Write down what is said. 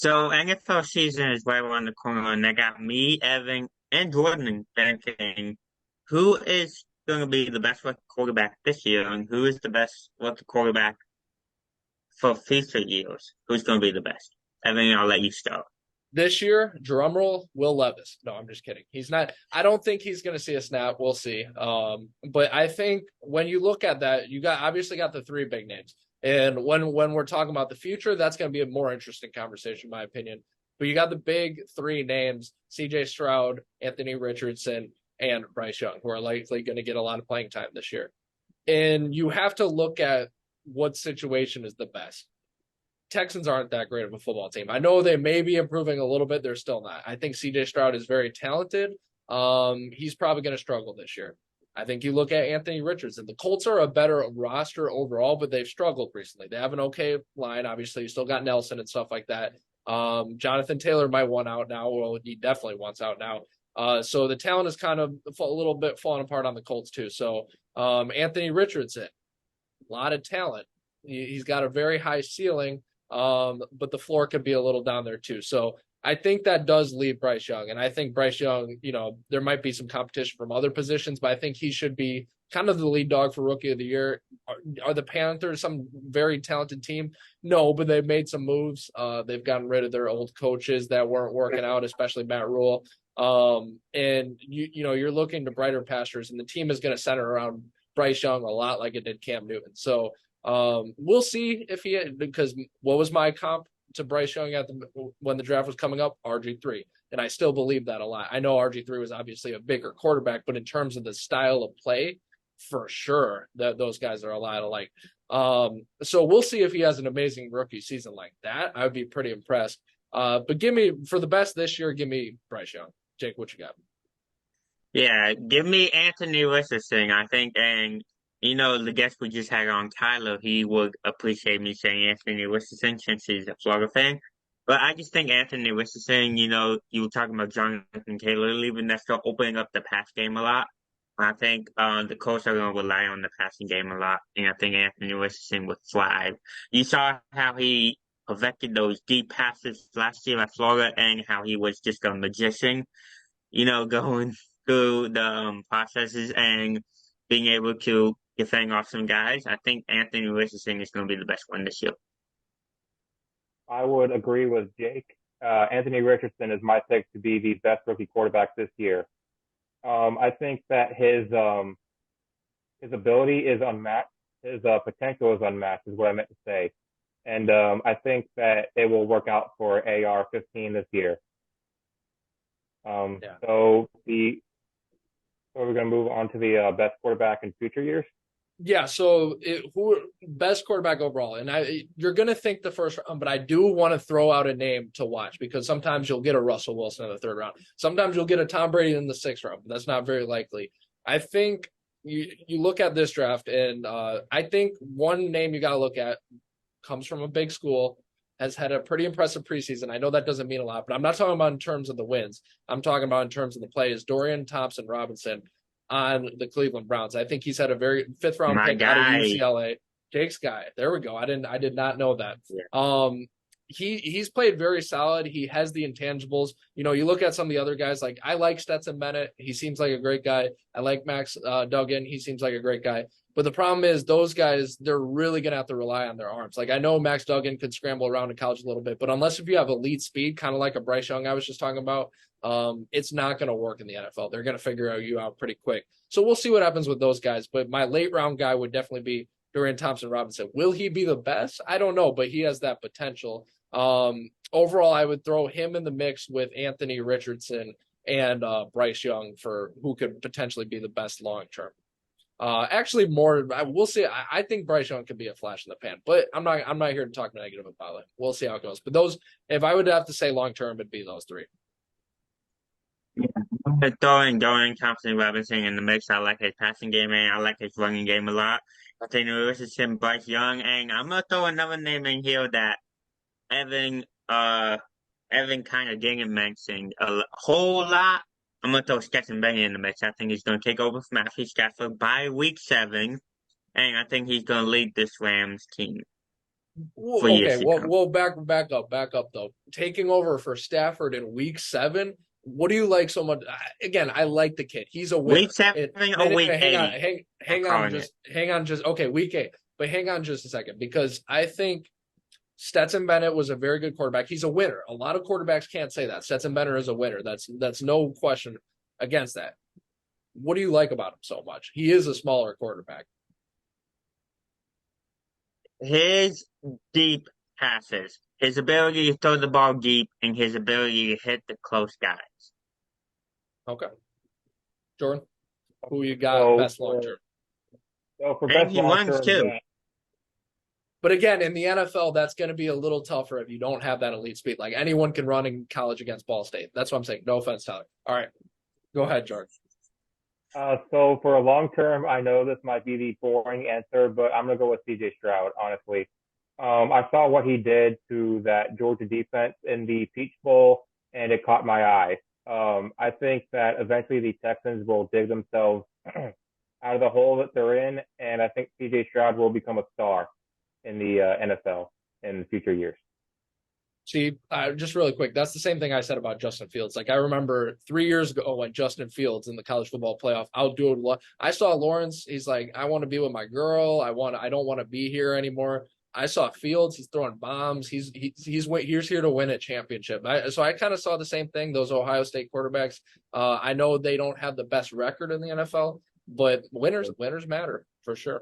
So NFL season is right around the corner, and they got me, Evan, and Jordan thinking who is going to be the best rookie quarterback this year, and who is the best rookie quarterback for future years? Who's going to be the best? Evan, I'll let you start. This year, drumroll, Will Levis. No, I'm just kidding. He's not. I don't think he's going to see a snap. We'll see. But I think when you look at that, you got obviously got the three big names, and when we're talking about the future, that's going to be a more interesting conversation, in my opinion. But you got the big three names: C.J. Stroud, Anthony Richardson, and Bryce Young, who are likely going to get a lot of playing time this year. And you have to look at what situation is the best. Texans aren't that great of a football team. I know they may be improving a little bit. They're still not. I think CJ Stroud is very talented. He's probably going to struggle this year. I think you look at Anthony Richardson. The Colts are a better roster overall, but they've struggled recently. They have an okay line. Obviously, you still got Nelson and stuff like that. Jonathan Taylor might want out now. Well, he definitely wants out now. So the talent is kind of a little bit falling apart on the Colts too. So Anthony Richardson, a lot of talent. He's got a very high ceiling. But the floor could be a little down there too. So I think that does leave Bryce Young. And I think Bryce Young, there might be some competition from other positions, but I think he should be kind of the lead dog for Rookie of the Year. Are the Panthers some very talented team? No, but they've made some moves. They've gotten rid of their old coaches that weren't working out, especially Matt Rule. And you're looking to brighter pastures, and the team is going to center around Bryce Young a lot like it did Cam Newton. So we'll see if because what was my comp to Bryce Young when the draft was coming up? RG3. And I still believe that a lot. I know RG3 was obviously a bigger quarterback, but in terms of the style of play, for sure, that those guys are a lot alike. So we'll see if he has an amazing rookie season like that. I would be pretty impressed. But give me, for the best this year, give me Bryce Young. Jake, what you got? Yeah, give me Anthony Richardson, I think, and the guest we just had on, Tyler, he would appreciate me saying Anthony Richardson since he's a Florida fan. But I just think Anthony Richardson, you were talking about Jonathan Taylor leaving, that's still opening up the pass game a lot. I think the Colts are going to rely on the passing game a lot, and I think Anthony Richardson would thrive. You saw how he perfected those deep passes last year at Florida, and how he was just a magician, going through the processes and being able to defend off some guys. I think Anthony Richardson is going to be the best one this year. I would agree with Jake. Anthony Richardson is my pick to be the best rookie quarterback this year. I think that his ability is unmatched. His potential is unmatched, is what I meant to say. And I think that it will work out for AR-15 this year. Yeah. So we're going to move on to the best quarterback in future years. Yeah, so who best quarterback overall, and you're gonna think the first round, but I do want to throw out a name to watch because sometimes you'll get a Russell Wilson in the third round, sometimes you'll get a Tom Brady in the sixth round, but that's not very likely. I think you look at this draft, and I think one name you got to look at comes from a big school, has had a pretty impressive preseason. I know that doesn't mean a lot, but I'm not talking about in terms of the wins. I'm talking about in terms of the plays. Dorian Thompson-Robinson on the Cleveland Browns. I think he's had a very fifth round My pick out of guy. UCLA. Jake's guy. There we go. I did not know that. Yeah. He's played very solid. He has the intangibles. You look at some of the other guys, like I like Stetson Bennett. He seems like a great guy. I like Max Duggan. He seems like a great guy. But the problem is those guys, they're really going to have to rely on their arms. Like I know Max Duggan could scramble around in college a little bit, but unless if you have elite speed, kind of like a Bryce Young I was just talking about, it's not going to work in the NFL. They're going to figure you out pretty quick. So we'll see what happens with those guys. But my late round guy would definitely be Dorian Thompson-Robinson. Will he be the best? I don't know, but he has that potential. Overall, I would throw him in the mix with Anthony Richardson and Bryce Young for who could potentially be the best long term. Actually, we'll see. I think Bryce Young could be a flash in the pan, but I'm not here to talk negative about it. We'll see how it goes. But those, if I would have to say long term, it'd be those three. Yeah. Throwing Dorian Thompson-Robinson in the mix, I like his passing game and I like his running game a lot. Anthony Richardson, Bryce Young, and I'm gonna throw another name in here that Evan uh Evan kind of didn't mention a whole lot. I'm gonna throw Stetson Bennett in the mix. I think he's gonna take over from Matthew Stafford by week 7, and I think he's gonna lead this Rams team. for Okay, years to come. well, back up though. Taking over for Stafford in week 7. What do you like so much? Again, I like the kid. He's a Week winner. seven No, or no, week no, hang on, 8? hang, I'm hang on, calling it. just hang on, just okay, week 8. But hang on just a second because I think Stetson Bennett was a very good quarterback. He's a winner. A lot of quarterbacks can't say that. Stetson Bennett is a winner. That's no question against that. What do you like about him so much? He is a smaller quarterback. His deep passes, his ability to throw the ball deep, and his ability to hit the close guys. Okay, Jordan, who you got So best long term? for And best he long runs term, too. yeah. But again, in the NFL, that's going to be a little tougher if you don't have that elite speed. Like anyone can run in college against Ball State. That's what I'm saying. No offense, Tyler. All right, go ahead, Jordan. So for a long term, I know this might be the boring answer, but I'm gonna go with CJ Stroud, honestly. I saw what he did to that Georgia defense in the Peach Bowl, and it caught my eye. I think that eventually the Texans will dig themselves out of the hole that they're in, and I think CJ Stroud will become a star in the NFL in future years. See, just really quick, that's the same thing I said about Justin Fields. Like I remember 3 years ago when Justin Fields in the college football playoff outdoing. I saw Lawrence. He's like, I want to be with my girl. I don't want to be here anymore. I saw Fields. He's throwing bombs. He's here to win a championship. So I kind of saw the same thing. Those Ohio State quarterbacks. I know they don't have the best record in the NFL, but winners matter for sure.